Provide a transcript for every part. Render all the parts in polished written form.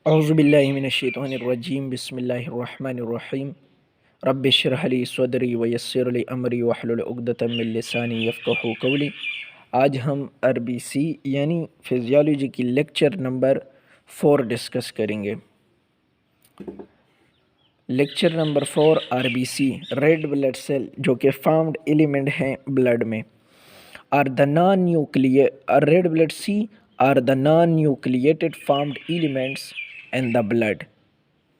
औज़ुबिल्लाहिमिनश्शैतानिर्रजीम बिस्मिल्लाहिर्रहमानिर्रहीम रब्बि इश्रह ली सदरी वयस्सिर ली अमरी वहलुल उक़दतम मिन लिसानी यफ़क़हू क़ौली। आज हम अरबी सी यानी फ़िज़ियोलॉजी की लेक्चर नंबर 4 डिस्कस करेंगे। Lecture number 4 RBC red blood cell जो कि फार्म्ड एलिमेंट हैं ब्लड में are the non-nuclear red blood cell are the non-nucleated formed elements in the blood।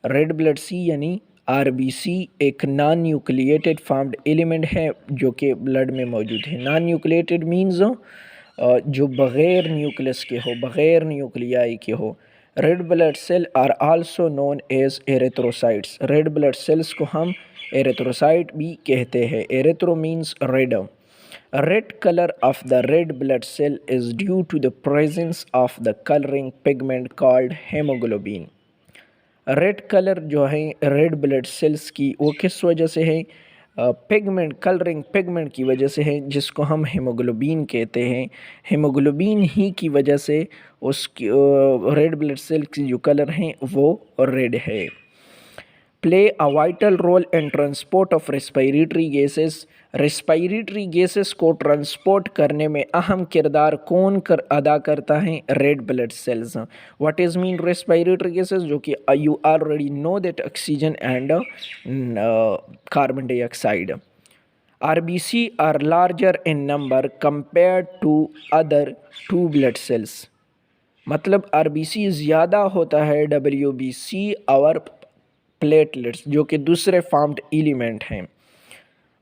Red blood सी यानी आरबीसी एक नॉन न्यूक्लिएटेड फार्म्ड एलिमेंट है जो कि ब्लड में मौजूद है। नॉन न्यूक्लिएटेड मीन्स जो बग़ैर न्यूक्लियस के हो, बग़ैर न्यूक्लियाई के हो। Red blood cell are also known as erythrocytes. Red blood cells को हम एरेथ्रोसाइट भी कहते हैं। Erythro means red. Red color of the red blood cell is due to the presence of the coloring pigment called hemoglobin। Red colour जो है red blood sales की वो किस वजह से है? पिगमेंट, कलरिंग पिगमेंट की वजह से है, जिसको हम हेमोग्लोबिन कहते हैं। हेमोग्लोबिन ही की वजह से उसकी रेड ब्लड सेल की जो कलर हैं वो रेड है। Play a vital role in transport of respiratory gases. Respiratory gases को ट्रांसपोर्ट करने में अहम किरदार कौन अदा करता है? Red blood cells. What is mean respiratory gases? जो कि you already know that oxygen and carbon dioxide. RBC are larger in number compared to other two blood cells। मतलब RBC ज़्यादा होता है WBC और प्लेटलेट्स जो कि दूसरे फार्म्ड एलिमेंट हैं,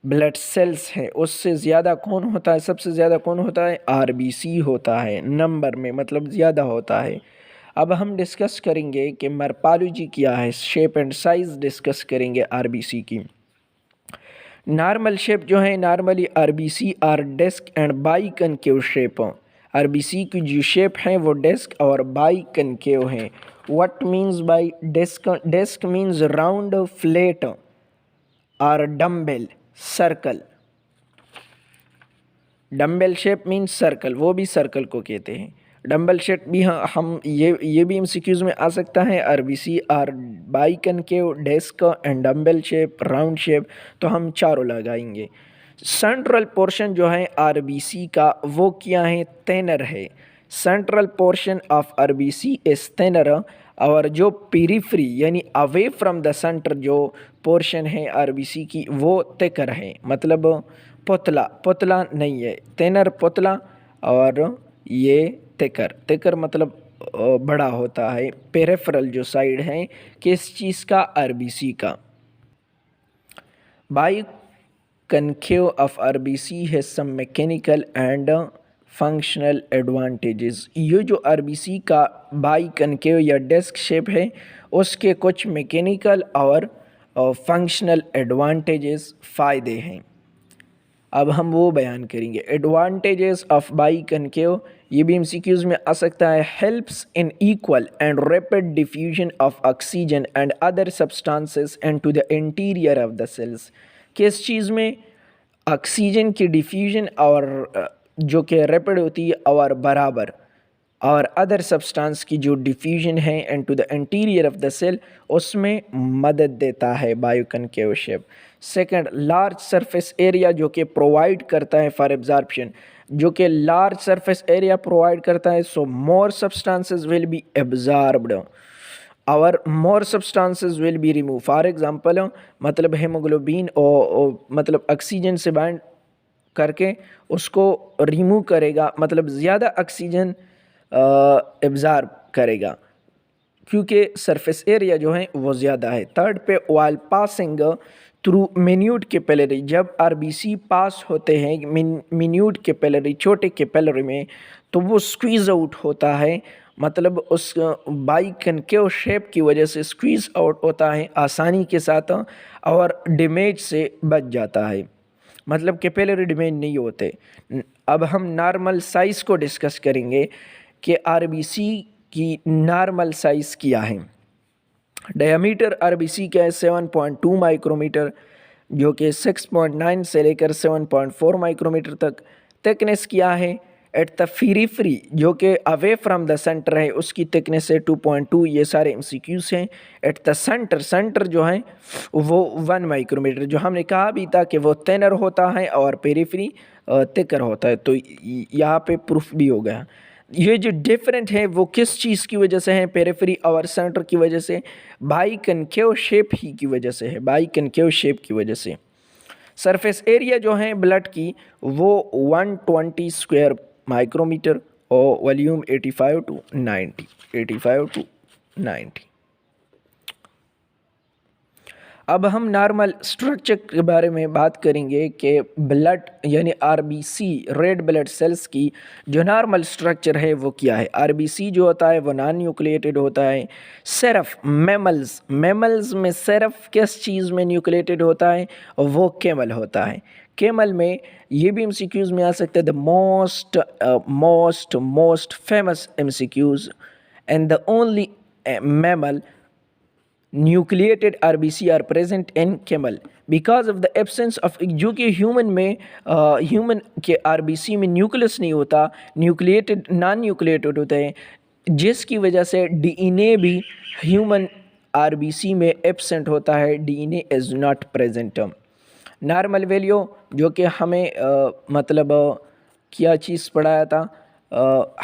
ब्लड सेल्स हैं, उससे ज़्यादा कौन होता है? सबसे ज़्यादा कौन होता है? RBC होता है नंबर में, मतलब ज़्यादा होता है। अब हम डिस्कस करेंगे कि मॉर्फोलॉजी क्या है, शेप एंड साइज़ डिस्कस करेंगे RBC की। नॉर्मल शेप जो है, normally RBC are disc and biconcave shape. RBC की जो शेप है वो डेस्क और बाई कनकेव है। What means by disc? Disc means round, flat और dumbbell, circle. Dumbbell shape means circle, वो भी सर्कल को कहते हैं। डम्बल शेप भी हम ये भी एमसीक्यूज में आ सकता है। RBC are biconcave, disc and dumbbell shape, round shape, तो हम चारों लगाएंगे। सेंट्रल पोर्शन जो है RBC का वो क्या है? थेनर है। Central portion of RBC is thinner. और जो पेरिफेरी यानी अवे फ्रॉम द सेंटर जो पोर्शन है RBC की वो थिकर है, मतलब पुतला। पुतला नहीं है, थेनर पुतला, और ये थिकर। थिकर मतलब बड़ा होता है। पेरिफेरल जो साइड है किस चीज़ का? RBC का। By concave of RBC has some mechanical and functional advantages. ये जो RBC का बाई कनकेव या डेस्क शेप है उसके कुछ मैकेनिकल और फंक्शनल एडवांटेजेस, फ़ायदे हैं। अब हम वो बयान करेंगे। एडवांटेजेस ऑफ बाई कनकेव, ये भी MCQs में आ सकता है। Helps in equal and rapid diffusion of oxygen and other substances into the interior of the cells. किस चीज़ में? ऑक्सीजन की डिफ्यूजन और जो कि रैपिड होती है और बराबर, और अदर सब्सटेंस की जो डिफ्यूजन है into the interior of the cell, उसमें मदद देता है biconcave shape. Second, large surface area जो कि प्रोवाइड करता है फॉर एब्जॉर्प्शन। जो कि लार्ज सरफेस एरिया प्रोवाइड करता है, so more substances will be absorbed और more substances will be remove. For example, मतलब हेमोग्लोबिन मतलब ऑक्सीजन से बाइंड करके उसको रिमूव करेगा, मतलब ज़्यादा ऑक्सीजन एब्जॉर्ब करेगा क्योंकि सरफेस एरिया जो है वो ज़्यादा है। थर्ड पे, while passing through minute capillary, जब RBC पास होते हैं मिन्यूट कैपिलरी, छोटे कैपिलरी में, तो वो स्क्वीज़ आउट होता है, मतलब उस बाई कनकेव शेप की वजह से स्क्वीज़ आउट होता है आसानी के साथ और डैमेज से बच जाता है, मतलब कैपिलरी डैमेज नहीं होते। अब हम नॉर्मल साइज़ को डिस्कस करेंगे कि RBC की नॉर्मल साइज़ क्या है। डायमीटर RBC का है 7.2 माइक्रोमीटर, जो कि 6.9 से लेकर 7.4 माइक्रोमीटर तक। थिकनेस क्या है? एट द पेरिफेरी जो कि अवे फ्रॉम द सेंटर है उसकी थिकनेस है 2.2। ये सारे एमसीक्यूज हैं। एट द सेंटर, सेंटर जो है वो 1 माइक्रोमीटर, जो हमने कहा भी था कि वो थिनर होता है और पेरिफेरी थिकर होता है। तो यहाँ पे प्रूफ भी हो गया। ये जो डिफरेंट है वो किस चीज़ की वजह से है, पेरिफेरी और सेंटर की वजह से, बाई कनकेव शेप ही की वजह से है, बाई कनकेव शेप की वजह से। सरफेस एरिया जो है ब्लड की वो 120 स्क्वायर माइक्रोमीटर और वॉल्यूम 85 टू 90। अब हम नॉर्मल स्ट्रक्चर के बारे में बात करेंगे कि ब्लड यानी आरबीसी, रेड ब्लड सेल्स की जो नॉर्मल स्ट्रक्चर है वो क्या है। आरबीसी जो होता है वो नॉन न्यूक्लिएटेड होता है। सिर्फ मैमल्स में सिर्फ किस चीज़ में न्यूक्लिएटेड होता है, वो कैमल होता है। कैमल में ये भी एमसीक्यूज़ में आ सकता है। The most famous MCQs and the only mammal nucleated RBC are present in camel because of the absence of, जो कि ह्यूमन में ह्यूमन के आरबीसी में न्यूक्लियस नहीं होता, न्यूक्लिएटेड नॉन न्यूक्लिएटेड होते हैं, जिसकी वजह से डीएनए भी ह्यूमन आरबीसी में एब्सेंट होता है। DNA is not present. Normal value जो कि हमें मतलब क्या चीज़ पढ़ाया था,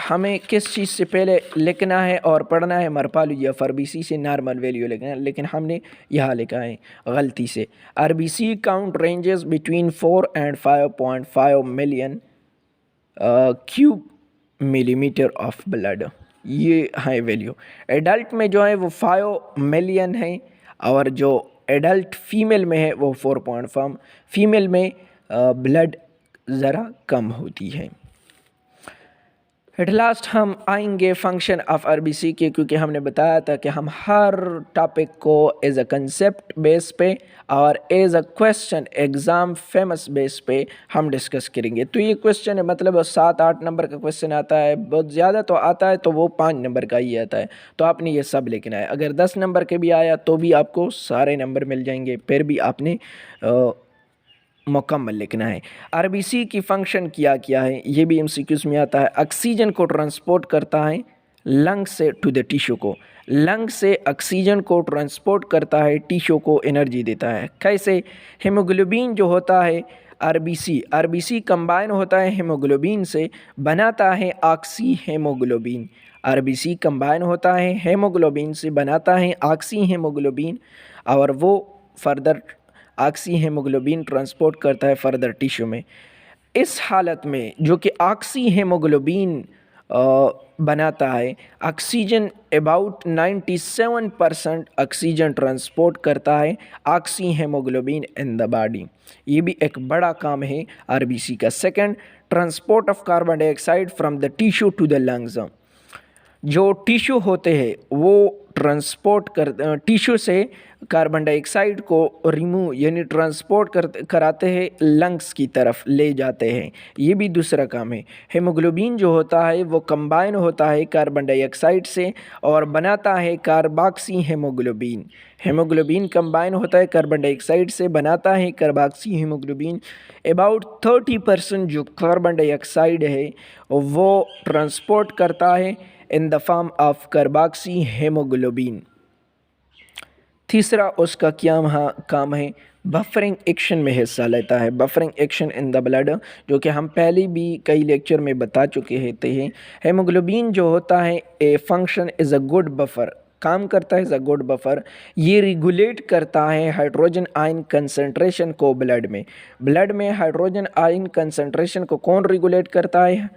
हमें किस चीज़ से पहले लिखना है और पढ़ना है, मरपालू या आरबीसी से नॉर्मल वैल्यू लिखना है, लेकिन हमने यहाँ लिखा है गलती से। RBC count ranges between 4 and 5.5 million cube millimetre of blood, ये है वैल्यू। एडल्ट में जो है वो 5 मिलियन है और जो एडल्ट फीमेल में है वो 4.5। फीमेल में ब्लड ज़रा कम होती है। एट लास्ट हम आएंगे फंक्शन ऑफ आरबीसी के, क्योंकि हमने बताया था कि हम हर टॉपिक को एज अ कंसेप्ट बेस पे और as a question exam famous base पे हम डिस्कस करेंगे। तो ये क्वेश्चन है मतलब 7-8 नंबर का क्वेश्चन आता है, बहुत ज़्यादा तो आता है तो वो 5 नंबर का ही आता है, तो आपने ये सब लिखना है। अगर 10 नंबर के भी आया तो भी आपको सारे नंबर मिल जाएंगे, फिर भी आपने मुकम्मल लिखना है। आरबीसी की फंक्शन क्या क्या है ये भी एमसीक्यूज़ में आता है। ऑक्सीजन को ट्रांसपोर्ट करता है लंग से टू द टिश्यू को, लंग से ऑक्सीजन को ट्रांसपोर्ट करता है, टिश्यू को एनर्जी देता है। कैसे? हीमोग्लोबिन जो होता है आरबीसी कंबाइन होता है हीमोग्लोबिन से, बनाता है ऑक्सी हीमोग्लोबिन। आरबीसी कंबाइन होता है हीमोग्लोबिन से, बनाता है ऑक्सी हीमोग्लोबिन और वो फर्दर ऑक्सी हीमोग्लोबिन ट्रांसपोर्ट करता है फर्दर टिश्यू में। इस हालत में जो कि ऑक्सी हीमोग्लोबिन बनाता है, ऑक्सीजन अबाउट 97% ऑक्सीजन ट्रांसपोर्ट करता है oxy haemoglobin in the body. ये भी एक बड़ा काम है आरबीसी का। Second, transport of carbon dioxide from the tissue to the lungs. जो टिश्यू होते हैं वो ट्रांसपोर्ट कर टिश्यू से कार्बन डाइऑक्साइड को रिमूव यानी ट्रांसपोर्ट कराते हैं, लंग्स की तरफ ले जाते हैं। ये भी दूसरा काम है। हीमोग्लोबिन जो होता है वो कंबाइन होता है कार्बन डाइऑक्साइड से और बनाता है कार्बोक्सी हीमोग्लोबिन। हीमोग्लोबिन कंबाइन होता है कार्बन डाइऑक्साइड से, बनाता है कार्बोक्सी हीमोग्लोबिन। अबाउट 30% जो कार्बन डाइऑक्साइड है वो ट्रांसपोर्ट करता है in the form of carboxy haemoglobin. तीसरा उसका क्या काम है, बफरिंग एक्शन में हिस्सा लेता है। Buffering action in the blood जो कि हम पहले भी कई लेक्चर में बता चुके होते हैं। हीमोग्लोबिन जो होता है a function is a good buffer, काम करता है एज अ गुड बफर। ये रेगुलेट करता है हाइड्रोजन आयन कंसंट्रेशन को ब्लड में। ब्लड में हाइड्रोजन आयन कंसंट्रेशन को कौन रेगुलेट करता है?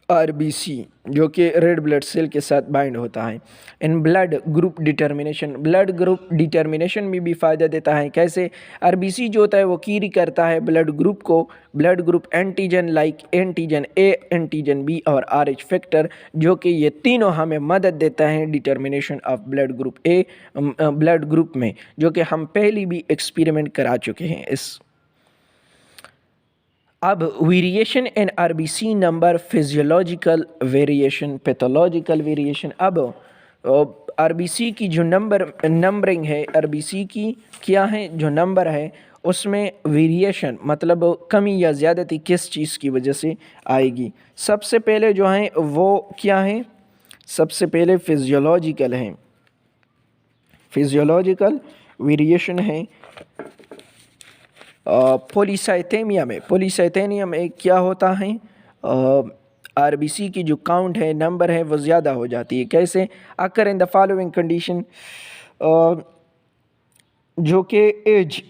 आरबीसी जो कि रेड ब्लड सेल के साथ बाइंड होता है। In blood group determination, blood group determination में भी फ़ायदा देता है। कैसे? आरबीसी जो होता है वो कीरी करता है ब्लड ग्रुप को, blood group antigen like antigen A, antigen B और आरएच फैक्टर, जो कि ये तीनों हमें मदद देता है determination of blood group A blood group में, जो कि हम पहले भी एक्सपेरिमेंट करा चुके हैं इस। अब variation in RBC number, physiological variation, pathological variation. अब आरबीसी की जो नंबरिंग है, आरबीसी की क्या है जो नंबर है उसमें वेरिएशन मतलब कमी या ज़्यादती किस चीज़ की वजह से आएगी। सबसे पहले जो हैं वो क्या हैं, सबसे पहले फिजियोलॉजिकल हैं, फिजियोलॉजिकल वेरिएशन है। पॉलीसाइथेमिया में क्या होता है, आरबीसी की जो काउंट है, नंबर है, वो ज़्यादा हो जाती है। कैसे? अकर इन द फॉलोइंग कंडीशन, जो कि एज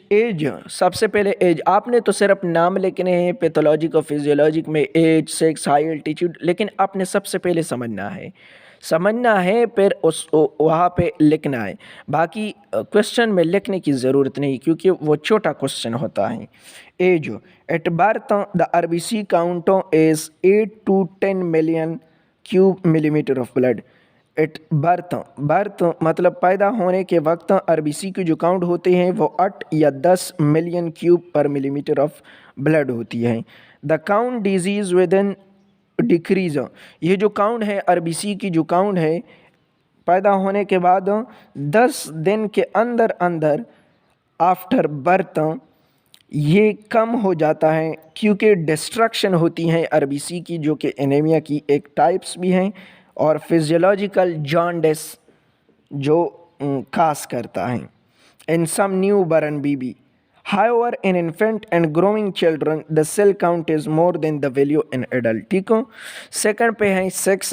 सबसे पहले एज, आपने तो सिर्फ नाम लिखने हैं पैथोलॉजिक और फिजियोलॉजिक में, एज, सेक्स, हाई एल्टीट्यूड, लेकिन आपने सबसे पहले समझना है फिर उस वहाँ पे लिखना है। बाकी क्वेश्चन में लिखने की ज़रूरत नहीं क्योंकि वो छोटा क्वेश्चन होता है। As at birth the RBC count is 8 to 10 million cube millimetre of blood. At birth मतलब पैदा होने के वक्त आरबीसी के जो काउंट होते हैं वो 8 या 10 मिलियन क्यूब पर मिलीमीटर ऑफ ब्लड होती है। The count disease with in decrease, ये जो काउंट है आरबीसी की जो काउंट है पैदा होने के बाद 10 दिन के अंदर अंदर आफ्टर बर्थ ये कम हो जाता है क्योंकि डिस्ट्रक्शन होती हैं आरबीसी की, जो कि एनीमिया की एक टाइप्स भी हैं, और फिजियोलॉजिकल जॉन्डिस जो कास करता है in some newborn baby. However, in infant and growing children, the cell count is more than the value in adult. ठीक हो। सेकंड पे है sex.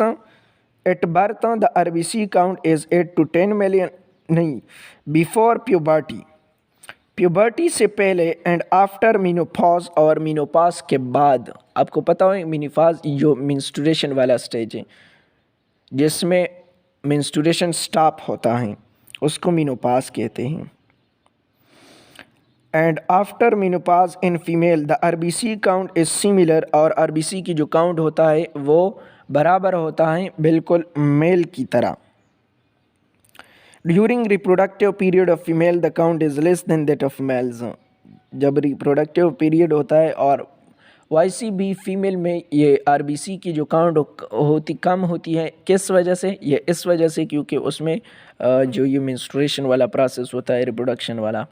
Eight birth the RBC count is 8 to 10 million, नहीं, before puberty, puberty से पहले, and after menopause, और menopause के बाद। आपको पता हो मीनोपॉज जो मेंस्ट्रुएशन वाला स्टेज है जिसमें मेंस्ट्रुएशन स्टॉप होता है उसको मीनोपॉज कहते हैं। And after menopause in female the RBC count is similar, और आरबीसी की जो काउंट होता है वो बराबर होता है बिल्कुल मेल की तरह। During reproductive period of female the count is less than that of males. जब रिप्रोडक्टिव पीरियड होता है और वैसी भी फीमेल में ये आरबीसी की जो काउंट होती कम होती है। किस वजह से? ये इस वजह से क्योंकि उसमें जो ये मेंस्ट्रुएशन वाला प्रोसेस होता है, रिप्रोडक्शन वाला।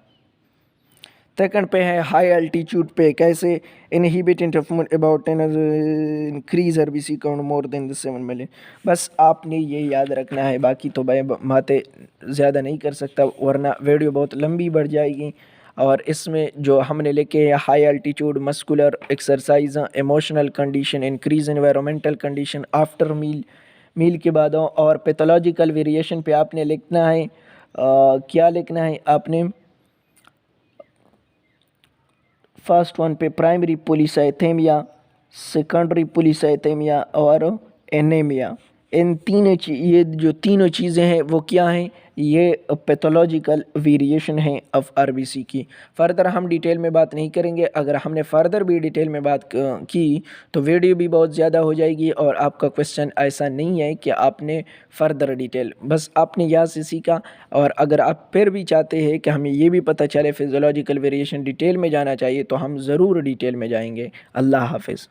सेकंड पे है हाई एल्टीट्यूड पे, कैसे? Inhabitant of about increase RBC count more than the 7 million. बस आपने ये याद रखना है, बाकी तो भाई बातें ज़्यादा नहीं कर सकता वरना वीडियो बहुत लंबी बढ़ जाएगी। और इसमें जो हमने लिखे high altitude, muscular exercise, emotional condition, increase environmental condition after meal के बाद, और पैथोलॉजिकल वेरिएशन पे आपने लिखना है क्या लिखना है आपने? फर्स्ट वन पे प्राइमरी पॉलीसाइथेमिया, सेकेंडरी पॉलीसाइथेमिया और एनीमिया। इन तीनों ये जो तीनों चीज़ें हैं वो क्या हैं? ये पैथोलॉजिकल वेरिएशन है ऑफ आरबीसी की। फर्दर हम डिटेल में बात नहीं करेंगे। अगर हमने फर्दर भी डिटेल में बात की तो वीडियो भी बहुत ज़्यादा हो जाएगी और आपका क्वेश्चन ऐसा नहीं है कि आपने फर्दर डिटेल, बस आपने यहाँ से सीखा। और अगर आप फिर भी चाहते हैं कि हमें ये भी पता चले फिजियोलॉजिकल वेरिएशन डिटेल में जाना चाहिए तो हम ज़रूर डिटेल में जाएंगे। अल्लाह हाफिज़।